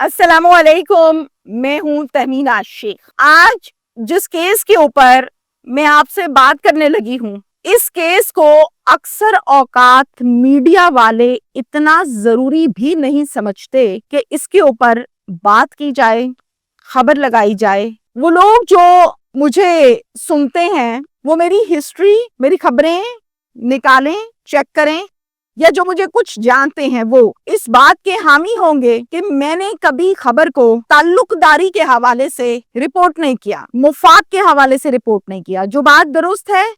अस्सलाम वालेकुम, मैं हूँ तहमीना शेख। आज जिस केस के ऊपर मैं आपसे बात करने लगी हूँ, इस केस को अक्सर औकात मीडिया वाले इतना जरूरी भी नहीं समझते कि इसके ऊपर बात की जाए, खबर लगाई जाए। वो लोग जो मुझे सुनते हैं वो मेरी हिस्ट्री, मेरी खबरें निकालें, चेक करें, या जो मुझे कुछ जानते हैं वो इस बात के हामी होंगे कि मैंने कभी खबर को ताल्लुकदारी के हवाले से रिपोर्ट नहीं किया, मुफाद के हवाले से रिपोर्ट नहीं किया। जो बात दुरुस्त है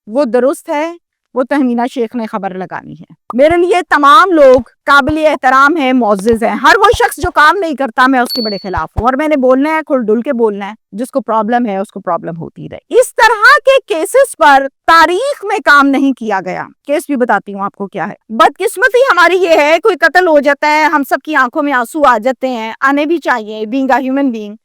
वो दुरुस्त है, वो तहमीना शेख ने खबर लगानी है। मेरे लिए तमाम लोग काबिल एहतराम है, मोअज़्ज़िज़ है। हर वो शख्स जो काम नहीं करता मैं उसके बड़े खिलाफ हूँ, और मैंने बोलना है, खुल के बोलना है। जिसको प्रॉब्लम है उसको प्रॉब्लम होती रहे। इस तरह के केसेस पर तारीख में काम नहीं किया गया। केस भी बताती हूँ आपको क्या है। बदकिस्मती हमारी ये है, कोई कत्ल हो जाता है, हम सबकी आंखों में आंसू आ जाते हैं, आने भी चाहिए, बीइंग अ ह्यूमन बीइंग।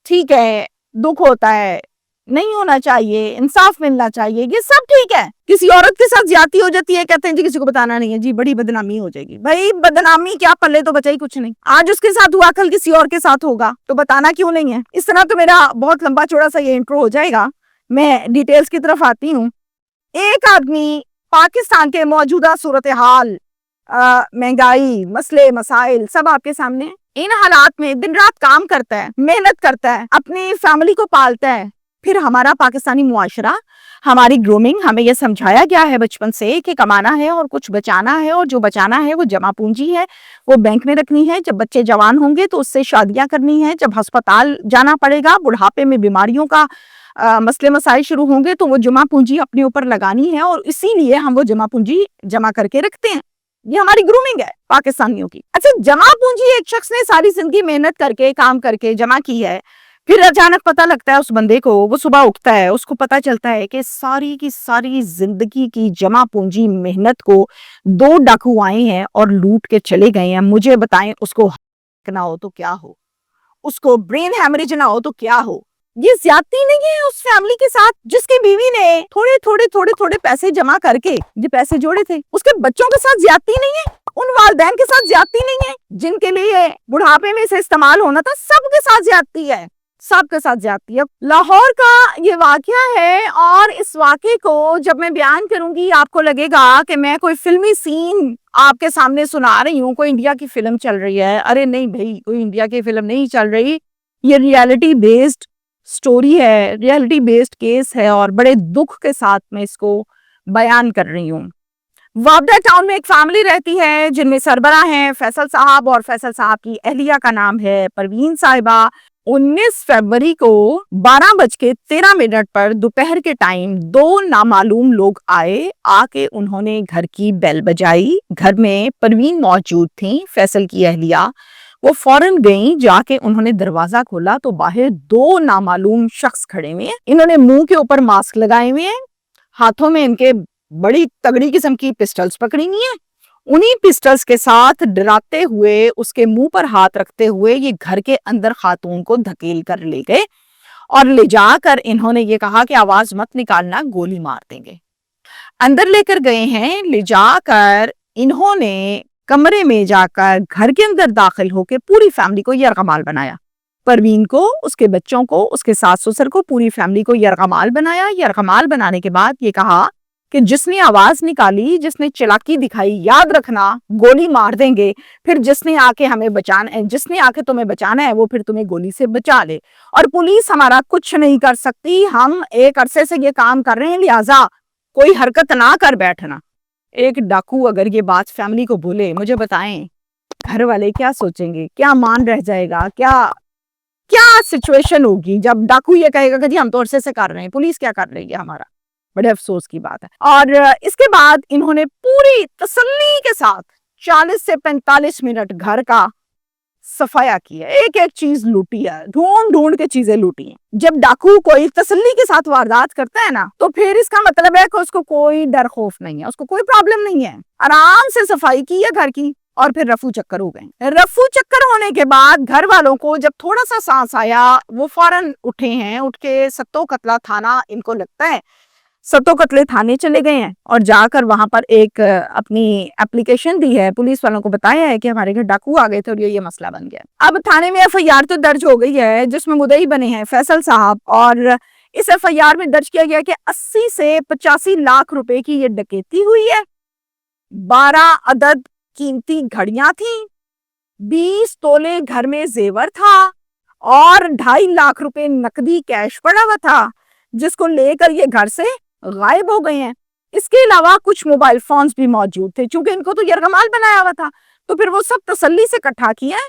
ठीक है, दुख होता है, नहीं होना चाहिए, इंसाफ मिलना चाहिए, ये सब ठीक है। किसी औरत के साथ ज्यादती हो जाती है, कहते हैं जी किसी को बताना नहीं है, जी बड़ी बदनामी हो जाएगी। भाई बदनामी क्या, पल्ले तो बचा ही कुछ नहीं। आज उसके साथ हुआ, कल किसी और के साथ होगा, तो बताना क्यों नहीं है। इस तरह तो मेरा बहुत लंबा चौड़ा सा ये इंट्रो हो जाएगा। मैं डिटेल्स की तरफ आती हूँ। एक आदमी पाकिस्तान के मौजूदा सूरत हाल, महंगाई, मसले मसाइल सब आपके सामने है। इन हालात में दिन रात काम करता है, मेहनत करता है, अपनी फैमिली को पालता है। फिर हमारा पाकिस्तानी मुआशरा, हमारी ग्रूमिंग, हमें यह समझाया गया है बचपन से कि कमाना है और कुछ बचाना है, और जो बचाना है वो जमा पूंजी है, वो बैंक में रखनी है। जब बच्चे जवान होंगे तो उससे शादियां करनी है। जब अस्पताल जाना पड़ेगा, बुढ़ापे में बीमारियों का मसले मसाइल शुरू होंगे, तो वो जमा पूंजी अपने ऊपर लगानी है, और इसीलिए हम वो जमा पूंजी जमा करके रखते हैं। ये हमारी ग्रूमिंग है पाकिस्तानियों की। अच्छा, जमा पूंजी एक शख्स ने सारी जिंदगी मेहनत करके, काम करके जमा की है। फिर अचानक पता लगता है उस बंदे को, वो सुबह उठता है, उसको पता चलता है कि सारी की सारी जिंदगी की जमा पूंजी मेहनत को 2 डाकू आए हैं और लूट के चले गए हैं। मुझे बताएं, उसको ना हो तो क्या हो, उसको ब्रेन हैमरेज ना हो तो क्या हो। ये ज्यादती नहीं है उस फैमिली के साथ जिसकी बीवी ने थोड़े पैसे जमा करके जो पैसे जोड़े थे। उसके बच्चों के साथ ज्यादती नहीं है, उन वालदैन के साथ ज्यादती नहीं है जिनके लिए बुढ़ापे में इसे इस्तेमाल होना था। सबके साथ ज्यादती है, सबके साथ जाती है। लाहौर का ये वाकया है, और इस वाकये को जब मैं बयान करूंगी आपको लगेगा कि मैं कोई फिल्मी सीन आपके सामने सुना रही हूँ, कोई इंडिया की फिल्म चल रही है। अरे नहीं भाई, कोई इंडिया की फिल्म नहीं चल रही। ये रियलिटी बेस्ड स्टोरी है, रियलिटी बेस्ड केस है, और बड़े दुख के साथ मैं इसको बयान कर रही हूँ। वाबडा टाउन में एक फैमिली रहती है जिनमें सरबरा हैं फैसल साहब, और फैसल साहब की अहलिया का नाम है परवीन साहिबा। 19 फरवरी को 12:13 पर दोपहर के टाइम 2 नामालूम लोग आए। आके उन्होंने घर की बेल बजाई। घर में परवीन मौजूद थी, फैसल की अहलिया। वो फौरन गई, जाके उन्होंने दरवाजा खोला तो बाहर 2 नामालूम शख्स खड़े हुए हैं। इन्होंने मुंह के ऊपर मास्क लगाए हुए हैं, हाथों में इनके बड़ी तगड़ी किस्म की पिस्टल्स पकड़ी हुई हैं। उन्हीं पिस्टल्स के साथ डराते हुए, उसके मुंह पर हाथ रखते हुए ये घर के अंदर खातून को धकेल कर ले गए, और ले जाकर इन्होंने ये कहा कि आवाज मत निकालना, गोली मार देंगे। अंदर लेकर गए हैं। ले जाकर इन्होंने कमरे में जाकर घर के अंदर दाखिल होकर पूरी फैमिली को यरगमाल बनाया। परवीन को, उसके बच्चों को, उसके सास ससुर को, पूरी फैमिली को यरगमाल बनाया। यरगमाल बनाने के बाद ये कहा कि जिसने आवाज निकाली, जिसने चालाकी दिखाई, याद रखना गोली मार देंगे। फिर जिसने आके हमें बचाना है, जिसने आके तुम्हें बचाना है, वो फिर तुम्हें गोली से बचा ले, और पुलिस हमारा कुछ नहीं कर सकती। हम एक अरसे से ये काम कर रहे हैं, लिहाजा कोई हरकत ना कर बैठना। एक डाकू अगर ये बात फैमिली को बोले, मुझे बताएं घर वाले क्या सोचेंगे, क्या मान रह जाएगा, क्या सिचुएशन होगी जब डाकू ये कहेगा कि जी हम तो अरसे से कर रहे हैं, पुलिस क्या कर रही है हमारा। बड़े अफसोस की बात है। और इसके बाद इन्होंने पूरी तसल्ली के साथ 40 से 45 मिनट घर का सफाया किया, एक एक चीज लूटी है, ढूंढ ढूंढ के चीजें लूटी हैं। जब डाकू कोई तसल्ली के साथ वारदात करता है ना, तो फिर इसका मतलब है कि उसको कोई डर खौफ नहीं है, उसको कोई प्रॉब्लम नहीं है। आराम से सफाई की है घर की, और फिर रफू चक्कर हो गए। रफू चक्कर होने के बाद घर वालों को जब थोड़ा सा सांस आया, वो फौरन उठे हैं। उठ के सत्तो कतला थाना इनको लगता है, सत्तो कतले थाने चले गए हैं और जाकर वहां पर एक अपनी एप्लीकेशन दी है, पुलिस वालों को बताया है कि हमारे घर डाकू आ गए थे और ये मसला बन गया। अब थाने में एफआईआर तो दर्ज हो गई है जिसमें मुद्दई बने हैं फैसल साहब, और इस एफआईआर में दर्ज किया गया कि 80 से 85 लाख रुपए की ये डकैती हुई है। 12 अदद कीमती घड़ियां थी, 20 तोले घर में जेवर था और 2.5 लाख रुपए नकदी कैश पड़ा हुआ था जिसको लेकर ये घर से गायब हो गए हैं। इसके अलावा कुछ मोबाइल फोन्स भी मौजूद थे, चूंकि इनको तो यरगमाल बनाया हुआ था तो फिर वो सब तसल्ली से इकट्ठा किए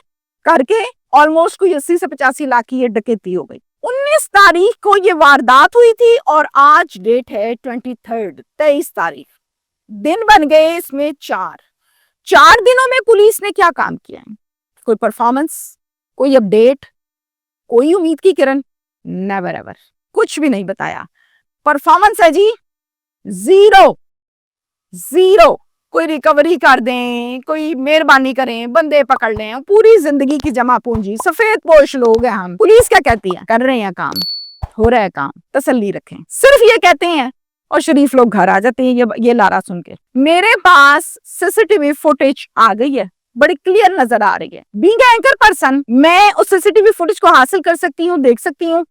करके ऑलमोस्ट कोई 80 से 85 लाख की ये डकैती हो गई। 19 तारीख को ये वारदात हुई थी और आज डेट है 23 तारीख। दिन बन गए इसमें 4 दिनों में पुलिस ने क्या काम किया है? कोई परफॉर्मेंस, कोई अपडेट, कोई उम्मीद की किरण, नेवर एवर, कुछ भी नहीं बताया। परफॉर्मेंस है जी जीरो। कोई रिकवरी कर दें, कोई मेहरबानी करें, बंदे पकड़ लें, पूरी जिंदगी की जमा पूंजी, सफेद पोश लोग हैं हम। पुलिस क्या कहती है? कर रहे हैं काम, हो रहा है काम, तसल्ली रखें, सिर्फ ये कहते हैं और शरीफ लोग घर आ जाते हैं ये लारा सुन के। मेरे पास सीसीटीवी फुटेज आ गई है, बड़ी क्लियर नजर आ रही है। बीइंग एंकर पर्सन मैं उस सीसीटीवी फुटेज को हासिल कर सकती हूँ, देख सकती हूँ,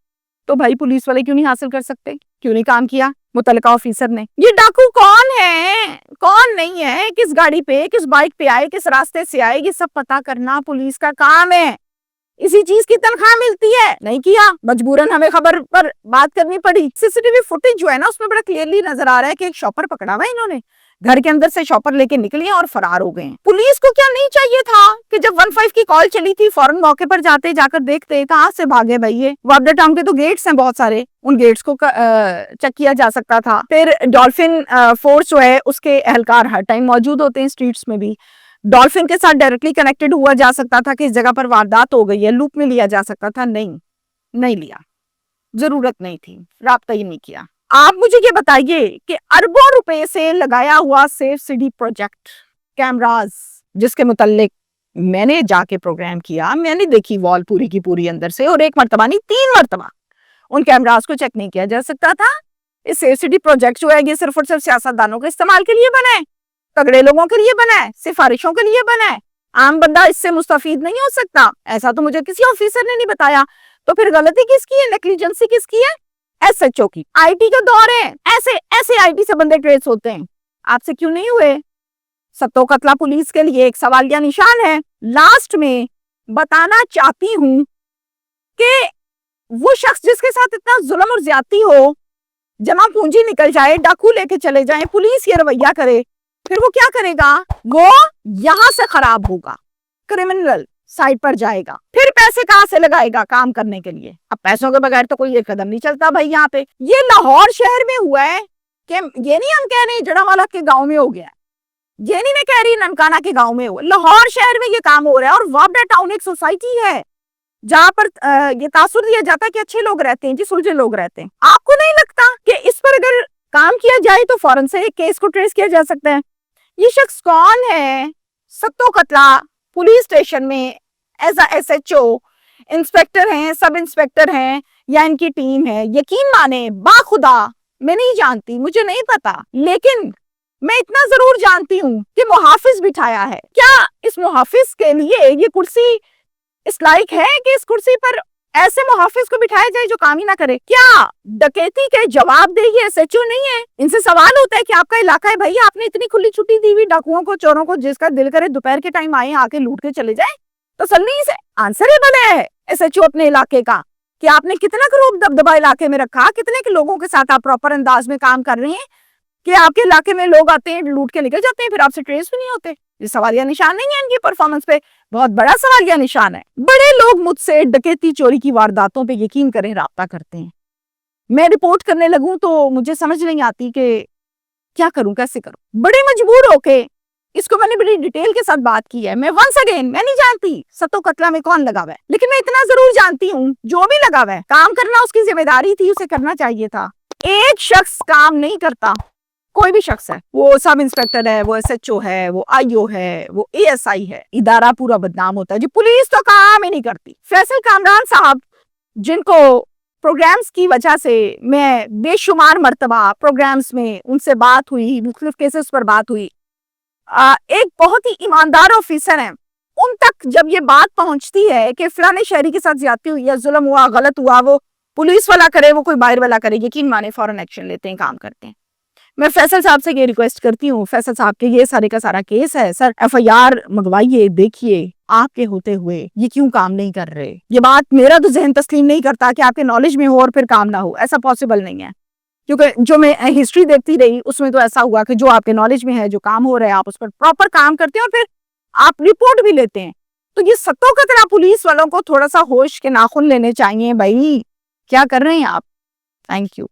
तो भाई पुलिस वाले क्यों नहीं हासिल कर सकते? क्यों नहीं काम किया मुतलका ऑफिसर ने? ये डाकू कौन है, कौन नहीं है, किस गाड़ी पे, किस बाइक पे आए, किस रास्ते से आए, ये सब पता करना पुलिस का काम है। इसी चीज की तनख्वाह मिलती है, नहीं किया, मजबूरन हमें खबर पर बात करनी पड़ी। सीसीटीवी फुटेज जो है ना उसमें बड़ा क्लियरली नजर आ रहा है कि एक शॉपर पकड़ा हुआ है इन्होंने, घर के अंदर से शॉपर लेके निकले और फरार हो गए हैं। पुलिस को क्या नहीं चाहिए था कि जब 15 की कॉल चली थी फौरन मौके पर जाते, जाकर देखते कहां से भागे भाई ये। वापडा टाउन के तो गेट्स हैं बहुत सारे, उन गेट्स को चेक किया जा सकता था। फिर डॉल्फिन फोर्स जो है उसके एहलकार हर टाइम मौजूद होते हैं स्ट्रीट्स में भी, डॉल्फिन के साथ डायरेक्टली कनेक्टेड हुआ जा सकता था कि इस जगह पर वारदात हो गई है, लूप में लिया जा सकता था। नहीं लिया, जरूरत नहीं थी, राब्ता ही नहीं किया। आप मुझे ये बताइए कि अरबों रुपए से लगाया हुआ सेफ सिटी प्रोजेक्ट कैमरास, जिसके मुतालिक मैंने जाके प्रोग्राम किया, मैंने देखी वॉल पूरी की पूरी अंदर से, और 1 मरतबा नहीं 3 मरतबा उन कैमरास को चेक नहीं किया जा सकता था। इस सेफ सिटी प्रोजेक्ट जो है ये सिर्फ और सिर्फ सियासतदानों के इस्तेमाल के लिए बना है, तगड़े लोगों के लिए बना है, सिफारिशों के लिए बना है, आम बंदा इससे मुस्तफीद नहीं हो सकता। ऐसा तो मुझे किसी ऑफिसर ने नहीं बताया। तो फिर गलती किसकी है, नेग्लिजेंसी किसकी है? एसएचओ की। आईटी का दौर है, ऐसे आईटी से बंदे ट्रेस होते हैं, आपसे क्यों नहीं हुए? सत्तो कतला पुलिस के लिए एक सवालिया निशान है। लास्ट में बताना चाहती हूं कि वो शख्स जिसके साथ इतना जुल्म और ज्यादती हो, जमा पूंजी निकल जाए, डाकू लेके चले जाए, पुलिस ये रवैया करे, फिर वो क्या करेगा? वो यहां से खराब होगा, क्रिमिनल साइड पर जाएगा, फिर पैसे कहां से लगाएगा काम करने के लिए? अब पैसों के बगैर तो कोई एक कदम नहीं चलता भाई। यहाँ पे ये लाहौर शहर में हुआ है कि ये नहीं हम कह रहे जड़ावाला के गांव में हो गया, ये नहीं मैं कह रही ननकाना के गांव में हुआ, लाहौर शहर में ये काम हो रहा है। और वापडा टाउन एक सोसाइटी है जहां पर ये तासुर दिया जाता है कि अच्छे लोग रहते हैं जी, सुलझे लोग रहते हैं। आपको नहीं लगता कि इस पर अगर काम किया जाए तो फौरन से एक केस को ट्रेस किया जा सकता है? ये शख्स कौन है? सत्तो कतला पुलिस स्टेशन में एज एसएचओ इंस्पेक्टर हैं, सब इंस्पेक्टर हैं, या इनकी टीम है? यकीन माने बाखुदा मैं नहीं जानती, मुझे नहीं पता, लेकिन मैं इतना जरूर जानती हूँ कि मुहाफिज बिठाया है। क्या इस मुहाफिज के लिए ये कुर्सी इस लायक है कि इस कुर्सी पर ऐसे मुहाफिज को बिठाया जाए जो काम ही ना करे? क्या डकैती के जवाब दे ये एसएचओ नहीं है? इनसे सवाल होता है कि आपका इलाका है भाई, आपने इतनी खुली छुट्टी दी हुई डाकुओं को, चोरों को, जिसका दिल करे दोपहर के टाइम आए आके लूट के चले जाए? तसल्ली से आंसरेबल है एसएचओ अपने इलाके का कि आपने कितना करोड़ दबदबा इलाके में रखा, कितने के लोगों के साथ आप प्रॉपर अंदाज में काम कर रहे हैं कि आपके इलाके में लोग आते हैं, लूट के निकल जाते हैं, फिर आपसे ट्रेस भी नहीं होते। ये सवालिया निशान नहीं है इनकी परफॉर्मेंस पे, बहुत बड़ा सवालिया निशान है। बड़े लोग मुझसे डकैती चोरी की वारदातों पे यकीन करें राब्ता करते हैं, मैं रिपोर्ट करने लगूं तो मुझे समझ नहीं आती कि क्या करूं, कैसे करूं। बड़े मजबूर होके इसको मैंने बड़ी डिटेल के साथ बात की है। मैं वंस अगेन मैं नहीं जानती सत्तो कतला में कौन लगा हुआ है, लेकिन मैं इतना जरूर जानती हूँ जो भी लगा हुआ है काम करना उसकी जिम्मेदारी थी, उसे करना चाहिए था। एक शख्स काम नहीं करता, कोई भी शख्स है, वो सब इंस्पेक्टर है, वो एसएचओ है, वो आईओ है, वो एएसआई है, इदारा पूरा बदनाम होता है जी। पुलिस तो काम ही नहीं करती। फैसल कामरान साहब जिनको پروگرامز کی وجہ سے میں بے شمار مرتبہ پروگرامز میں ان سے بات ہوئی، مختلف کیسز پر بات ہوئی. ایک بہت ہی ایماندار آفیسر ہیں، ان تک جب یہ بات پہنچتی ہے کہ فلاں شہری کے ساتھ زیادتی ہوئی یا ظلم ہوا، غلط ہوا، وہ پولیس والا کرے، وہ کوئی باہر والا کرے، یقین مانے فوراً ایکشن لیتے ہیں، کام کرتے ہیں. میں فیصل صاحب سے یہ ریکویسٹ کرتی ہوں، فیصل صاحب کے یہ سارے کا سارا کیس ہے سر، ایف آئی آر منگوائیے، دیکھیے آپ کے ہوتے ہوئے یہ کیوں کام نہیں کر رہے. یہ بات میرا تو ذہن تسلیم نہیں کرتا کہ آپ کے نالج میں ہو اور پھر کام نہ ہو، ایسا پاسبل نہیں ہے. کیونکہ جو میں ہسٹری دیکھتی رہی اس میں تو ایسا ہوا کہ جو آپ کے نالج میں ہے، جو کام ہو رہا ہے، آپ اس پر پراپر کام کرتے ہیں اور پھر آپ رپورٹ بھی لیتے ہیں. تو یہ ستوں کا طرح پولیس والوں کو تھوڑا سا ہوش کے ناخن لینے چاہیے. بھائی کیا کر رہے ہیں آپ؟ Thank you.